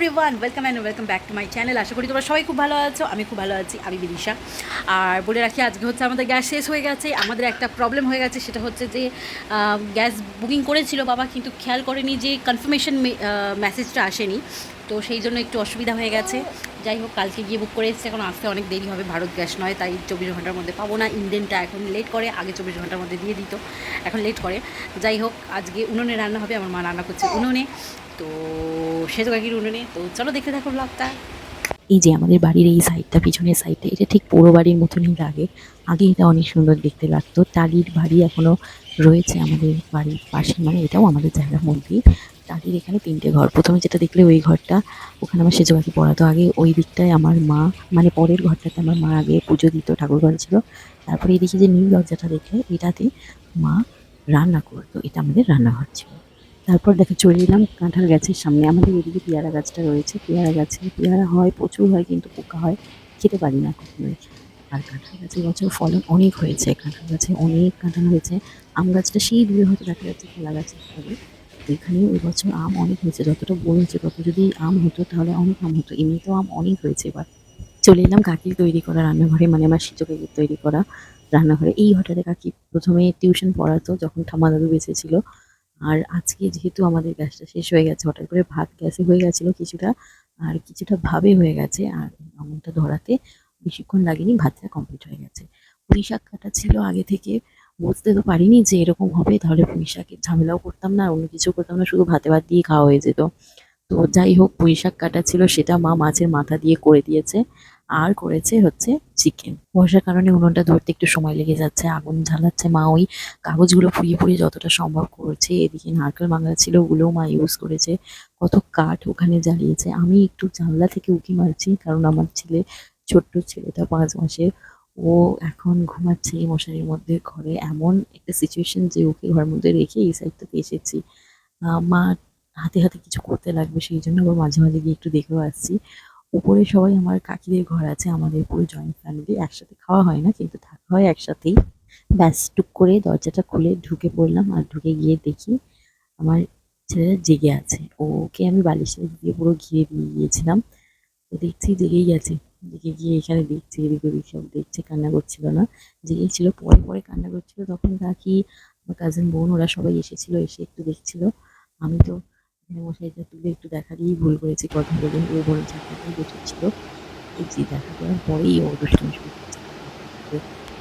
Everyone, welcome back to my channel. আশা করি তোমরা সবাই খুব ভালো আছো। আমি খুব ভালো আছি। আমি বিদিশা। আর বলে রাখি, আজকে হচ্ছে আমাদের গ্যাস শেষ হয়ে গেছে। আমাদের একটা প্রবলেম হয়ে গেছে, সেটা হচ্ছে যে গ্যাস বুকিং করেছিল বাবা, কিন্তু খেয়াল করেনি যে কনফার্মেশন মেসেজটা আসেনি। তো সেই জন্য একটু অসুবিধা হয়ে গেছে। যাই হোক, কালকে গিয়ে বুক করে এসেছে, এখন আসতে অনেক দেরি হবে। ভারত গ্যাস নয়, তাই 24 ঘন্টার মধ্যে পাবো না। ইন্ডেনটা এখন লেট করে, আগে 24 ঘন্টার মধ্যে দিয়ে দিত, এখন লেট করে। যাই হোক, আজকে উনুনে রান্না হবে। আমার মা রান্না করছে উনুনে, তো সেজো কাকির উনুনে। তো চলো দেখতে থাকো ব্লগটা। এই যে আমাদের বাড়ির এই সাইডটা, পিছনের সাইডটা, এটা ঠিক পোড়ো বাড়ির মতনই লাগে। আগে এটা অনেক সুন্দর দেখতে লাগতো। টালির বাড়ি এখনো রয়েছে আমাদের বাড়ির পাশে, মানে এটাও আমাদের জায়গার মধ্যেই। টালির এখানে 3টে ঘর। প্রথমে যেটা দেখলে ওই ঘরটা, ওখানে আমার সেজো কাকি পড়াতো আগে। ওই দিকটায় আমার মা, মানে পরের ঘরটাতে আমার মা আগে পুজো দিত, ঠাকুর ঘর ছিল। তারপরে এদিকে যে নীল দরজাটা দেখলে, এটাতে মা রান্না করতো। এটা আমাদের রান্নাঘর ছিল। তারপর দেখো চলে এলাম কাঁঠাল গাছের সামনে। আমাদের এদিকে পেয়ারা গাছটা রয়েছে। পেয়ারা গাছে পেয়ারা হয়, প্রচুর হয়, কিন্তু পোকা হয়, খেতে পারি না কখনোই। আর কাঁঠাল গাছে এবছর ফলন অনেক হয়েছে। কাঁঠাল গাছে অনেক কাঁঠাল হয়েছে। আম গাছটা সেই দূরে হয়তো দেখা যাচ্ছে, কলা গাছের ফলে। তো এখানেও এবছর আম অনেক হয়েছে। যতটা বলছে তত যদি আম হতো তাহলে অনেক আম হতো। এমনিতেও আম অনেক হয়েছে এবার। চলে এলাম কাকির তৈরি করা রান্নাঘরে, মানে আমার সেজো কাকির তৈরি করা রান্নাঘরে। এই ঘরটাতে কাকি প্রথমে টিউশন পড়াতো যখন ঠাম্মা দাদু বেঁচে ছিল। আর আজকে যেহেতু আমাদের গ্যাসটা শেষ হয়ে গেছে, হঠাৎ করে ভাত গ্যাসে হয়ে গেছিলো কিছুটা, আর কিছুটা ভাবে হয়ে গেছে। আর আগুনটা ধরাতে বেশিক্ষণ লাগেনি, ভাতটা কমপ্লিট হয়ে গেছে। পুঁই শাক কাটা ছিল আগে থেকে, বুঝতে তো পারিনি যে এরকম হবে। তাহলে পুঁই শাকের ঝামেলাও করতাম না, অন্য কিছু করতাম না, শুধু ভাতে ভাত দিয়ে খাওয়া হয়ে যেত। তো যাই হোক, পুঁই শাক কাটা ছিল, সেটা মা মাছের মাথা দিয়ে করে দিয়েছে। আর করেছে হচ্ছে চিকেন। বর্ষার কারণে উনুনটা ধরতে একটু সময় লেগে যাচ্ছে। আগুন জ্বালাচ্ছে মা, ওই কাগজগুলো পুড়িয়ে পুড়িয়ে যতটা সম্ভব করছে। এদিকে নারকেল ভাঙা ছিল, ওগুলোও মা ইউজ করেছে। কত কাঠ ওখানে জ্বালিয়েছে। আমি একটু জানলা থেকে উঁকি মারছি, কারণ আমার ছেলে, ছোট্ট ছেলেটা 5 মাসের, ও এখন ঘুমাচ্ছে এই মশারির মধ্যে। ঘরে এমন একটা সিচুয়েশন যে ওকে ঘরের মধ্যে রেখে এই সাইডটাতে এসেছি। মা হাতে হাতে কিছু করতে লাগবে, সেই জন্য আবার মাঝে মাঝে গিয়ে একটু দেখেও আসছি। উপরে সবাই আমার কাকিদের ঘর আছে, আমাদের পুরো জয়েন্ট ফ্যামিলি। একসাথে খাওয়া হয় না, কিন্তু থাকা হয় একসাথেই। ব্যাস টুক করে দরজাটা খুলে ঢুকে পড়লাম। আর ঢুকে গিয়ে দেখি আমার ছেলেটা জেগে আছে। ওকে আমি বালিশটা দিয়ে পুরো ঘিরে দিয়ে গিয়েছিলাম। তো দেখছি জেগেই আছে। জেগে গিয়ে এখানে দেখছে, এদিক ওদিক সব দেখছে, কান্না করছিল না। জেগেই ছিল, পরে পরে কান্না করছিল। তখন কাকি, আমার কাজিন বোন, ওরা সবাই এসেছিল, এসে একটু দেখছিল। আমি তো এখানে মশারিটা তুলে একটু দেখা দিয়েই ভুল করেছি কথা বলে। ও বলেছে একটাই বছর ছিল। দেখছি দেখা করার পরেই ও দুষ্টুমি শুরু করেছে,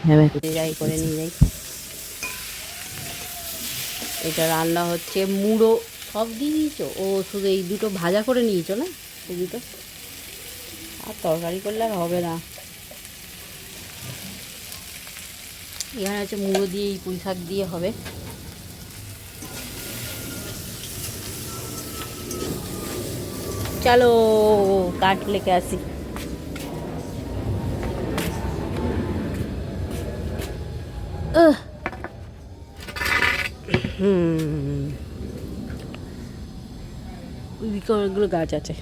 হ্যাঁ হ্যাঁ করতে যাই শুরু করে করেছে। নিয়ে যাই। এটা রান্না হচ্ছে মুড়ো। সব দিয়ে দিয়েছো? ও শুধু এই দুটো ভাজা করে নিয়েছো না, এই দুটো? আর তরকারি করলে আর হবে না। এখানে হচ্ছে মুড়ো দিয়ে, এই পুঁই শাক দিয়ে হবে। চলো কাঠ লেকে আসি। হুম, ওইদিকে অনেকগুলো গাছ আছে।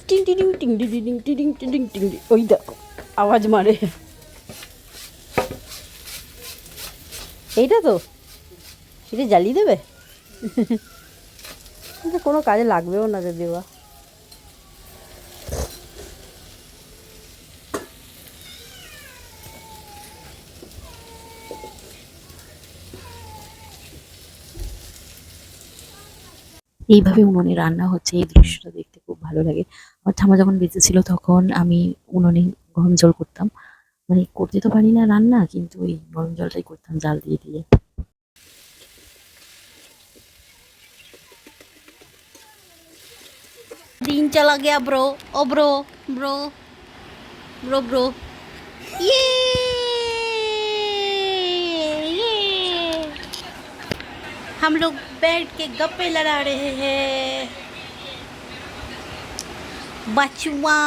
টিং টিং টিং টিং টিং টিং টিং টিং টিং টিং। ওই দেখো আওয়াজ মারে। এইটা তো, সেটা জ্বালিয়ে দেবে। কিন্তু কোনো কাজে লাগবেও না যদিও বা। এইভাবে উনুনে রান্না হচ্ছে, এই দৃশ্যটা দেখতে খুব ভালো লাগে। আমার ঠাম্মা যখন বেঁচে ছিল তখন আমি উনুনে গরম জল করতাম। মানে করতে তো পারি না রান্না, কিন্তু ওই গরম জলটাই করতাম জাল দিয়ে দিয়ে। दिन चला गया ब्रो। ओ ब्रो, ब्रो, ब्रो, ब्रो। ये ये हम लोग बैठ के गप्पे लड़ा रहे हैं। बचुआ।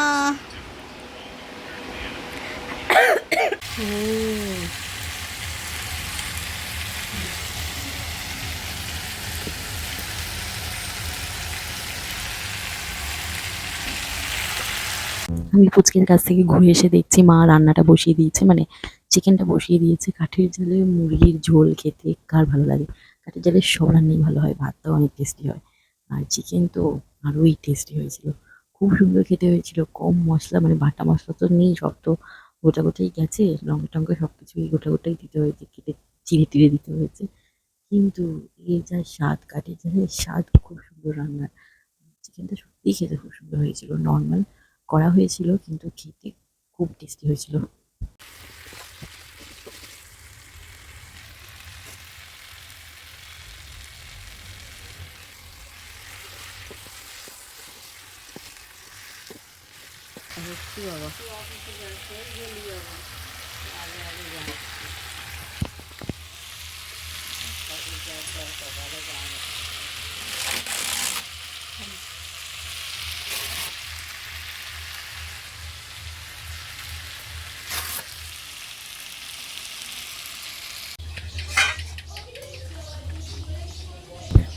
আমি পুচকির কাছ থেকে ঘুরে এসে দেখছি মা রান্নাটা বসিয়ে দিয়েছে, মানে চিকেনটা বসিয়ে দিয়েছে। কাঠের জালে মুরগির ঝোল খেতে কার ভালো লাগে? কাঠের জালে সব রান্নাই ভালো হয়, ভাতটাও অনেক টেস্টি হয়। আর চিকেন তো আরোই টেস্টি হয়েছিল। খুব সুন্দর খেতে হয়েছিল, কম মশলা, মানে বাটা মশলা তো নেই, সব তো গোটা গোটাই গেছে, লঙ্কা টঙ্কা সব কিছুই গোটা গোটাই দিতে হয়েছে, কেটে চিড়ে টিড়ে দিতে হয়েছে। কিন্তু এর যা স্বাদ, কাঠের জালের স্বাদ, খুব সুন্দর রান্নার। চিকেনটা সত্যিই খেতে খুব সুন্দর হয়েছিল, নর্মাল করা হয়েছিল কিন্তু খেতে খুব টেস্টি হয়েছিল। বাবা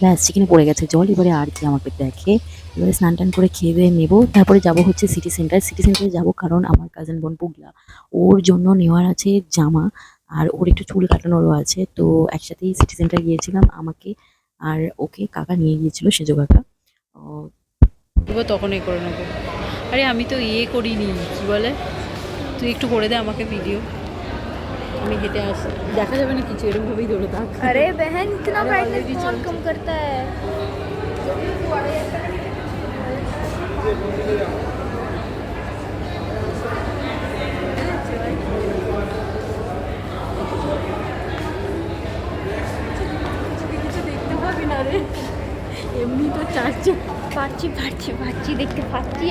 ব্যাস চিকেনে পড়ে গেছে জল, এবারে আর কি আমাকে দেখে। এবারে স্নান টান করে খেয়ে দিয়ে নেবো, তারপরে যাব হচ্ছে সিটি সেন্টার। সিটি সেন্টারে যাবো কারণ আমার কাজিন বোন পুগলা, ওর জন্য নেওয়ার আছে জামা, আর ওর একটু চুল কাটানোরও আছে। তো একসাথেই সিটি সেন্টার গিয়েছিলাম, আমাকে আর ওকে কাকা নিয়ে গিয়েছিল, সেজো কাকা। এবার তখনই করে নেবো। আরে আমি তো করিনি, কি বলে, তুই একটু করে দে আমাকে ভিডিও, আমি হেঁটে আসি, দেখা যাবে না কিছু, এরকমভাবেই ধরে থাক। अरे बहन इतना अरे ब्राइटनेस already कौन चलते। कम करता है। কিছু দেখতে পাবি না রে, এমনি তো চারটে। পাচ্ছি পাচ্ছি পাচ্ছি দেখতে পাচ্ছি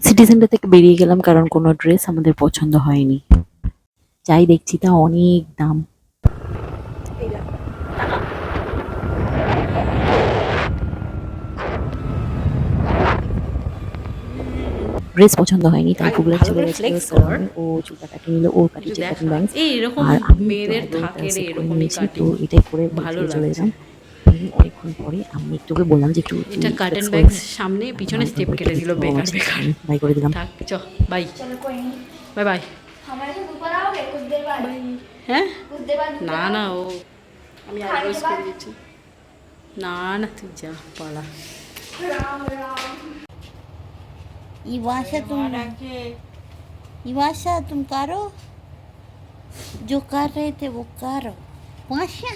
সিটি সেন্টার থেকে বেরিয়ে গেলাম কারণ কোনো ড্রেস আমাদের পছন্দ হয়নি, যাই দেখছি তা অনেক দাম। ড্রেস পছন্দ হয়নি, তাই ভাই, পুগলা ভালো চলে করে গেছিল flex কর। salon-এ, ও চুলটা কাটিয়ে নিল, ও একটু কাটিয়েছে দেখ কাটিং না। ব্যাংক। এই এরকম আর আমি মেয়েদের একটু থাকে রে, সেট করে এরকমই নিয়েছি, তো কাটিং এটাই করে বাড়ি ভালো থেকে চলে লাগছে। এলাম। অনেকক্ষণ পরে আমি একটু ওকে বললাম যে একটু এটা তুই কার্টেন flex করে ব্যাগ নে। সামনে পিছনে স্টেপ তারপরে কেটে দিল, টিকিট বেকার আছে, বেকার। আমি বাই করে দিলাম। থাক, চ বাই चलो कोई नहीं বাই বাই। हमारे तो ऊपर आओगे कुछ देर बाद হ্যাঁ कुछ देर बाद না না, ও আমি खाने আইব্রোজ के बाद করিয়েছি। না না, তুই যা পালা। राम राम इवाशा तुम करो जो कर रहे थे वो करो। वाशा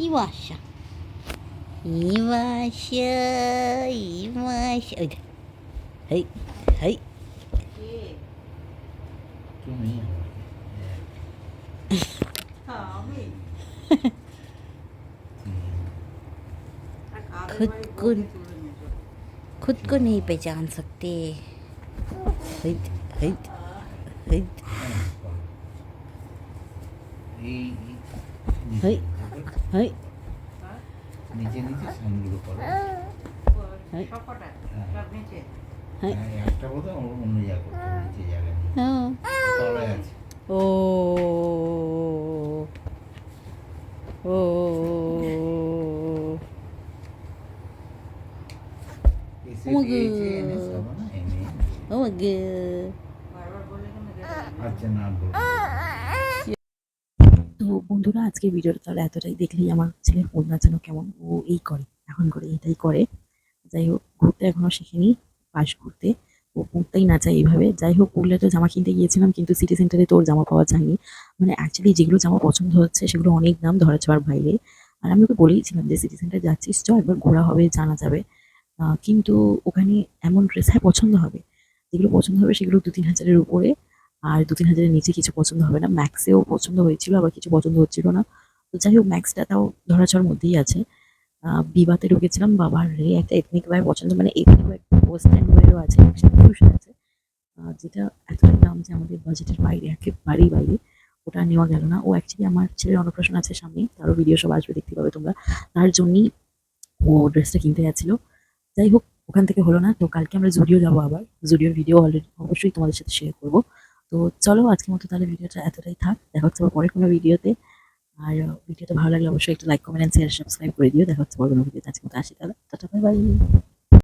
इवाशा इवाशा इवाशा इधर है है खुद को खुद को नहीं पहचान सकते। हित हित हित है है নিচে নিচে সামগুলো করো। है হ্যাঁ, একটা বোধ হয় অন্য জায়গা করতে হবে, নিচে জায়গা নেই, हाँ তলায় আছে। ও ও এসে ওগো। দিয়েছে, এনে সব না, এনে। oh my god আচ্ছা, না বলবো। তো বন্ধুরা, আজকের ভিডিওটা তাহলে এতটাই। দেখলেই আমার ছেলের ফোন নাচানো কেমন, ও এই করে, এখন করে এটাই করে। যাই হোক, ঘুরতে এখনো শিখিনি, পাশ ঘুরতে ও ঘুরতেই নাচায় এইভাবে। যাই হোক, পুরুলিয়া তো জামা কিনতে গিয়েছিলাম, কিন্তু সিটি সেন্টারে তো ওর জামা পাওয়া যায়নি। মানে অ্যাকচুয়ালি যেগুলো জামা পছন্দ হচ্ছে সেগুলো অনেক দাম, ধরা ছোঁয়ার বাইরে। আর আমি ওকে বলেইছিলাম যে সিটি সেন্টার যাচ্ছিস, চ একবার ঘোরা হবে, জানা যাবে। কিন্তু ওখানে এমন ড্রেস, হ্যাঁ পছন্দ হবে, যেগুলো পছন্দ হবে সেগুলো 2-3 হাজারের উপরে, আর 2-3 হাজারের নিচে কিছু পছন্দ হবে না। ম্যাক্সেও পছন্দ হয়েছিল, আবার কিছু পছন্দ হচ্ছিল না। তো যাই হোক, ম্যাক্সটা তাও ধরাছোঁয়ার মধ্যেই আছে। বিবাতে ঢুকেছিলাম, বাবার রে একটা এথনিক ওয়্যার পছন্দ, মানে এথনিক ওয়েস্টার্ন ওয়্যারও আছে, একসাথে fusion আছে। যেটা এতটাই দাম যে আমাদের বাজেটের বাইরে, একেবারেই বাইরে। ওটা নেওয়া গেল না। ও অ্যাকচুয়ালি আমার ছেলের অন্নপ্রাশন আছে সামনেই, তারও ভিডিও সব আসবে, দেখতে পাবে তোমরা। তার জন্যই ও ড্রেসটা কিনতে গেছিল। যাই হোক, ওখান থেকে হলো না। তো কালকে আমরা জুডিও যাবো আবার। জুডিওর ভিডিও অলরেডি অবশ্যই তোমাদের সাথে শেয়ার করবো। তো চলো, আজকের মতো তাহলে ভিডিওটা এতটাই থাক। দেখা হচ্ছে আবার পরে কোনো ভিডিওতে। আর ভিডিওটা ভালো লাগলে অবশ্যই একটা লাইক, কমেন্ট, শেয়ার, সাবস্ক্রাইব করে দিও। দেখা হচ্ছে পরে কোনো ভিডিওতে। আজকের মতো আসি তাহলে, টাটা, বাই বাই।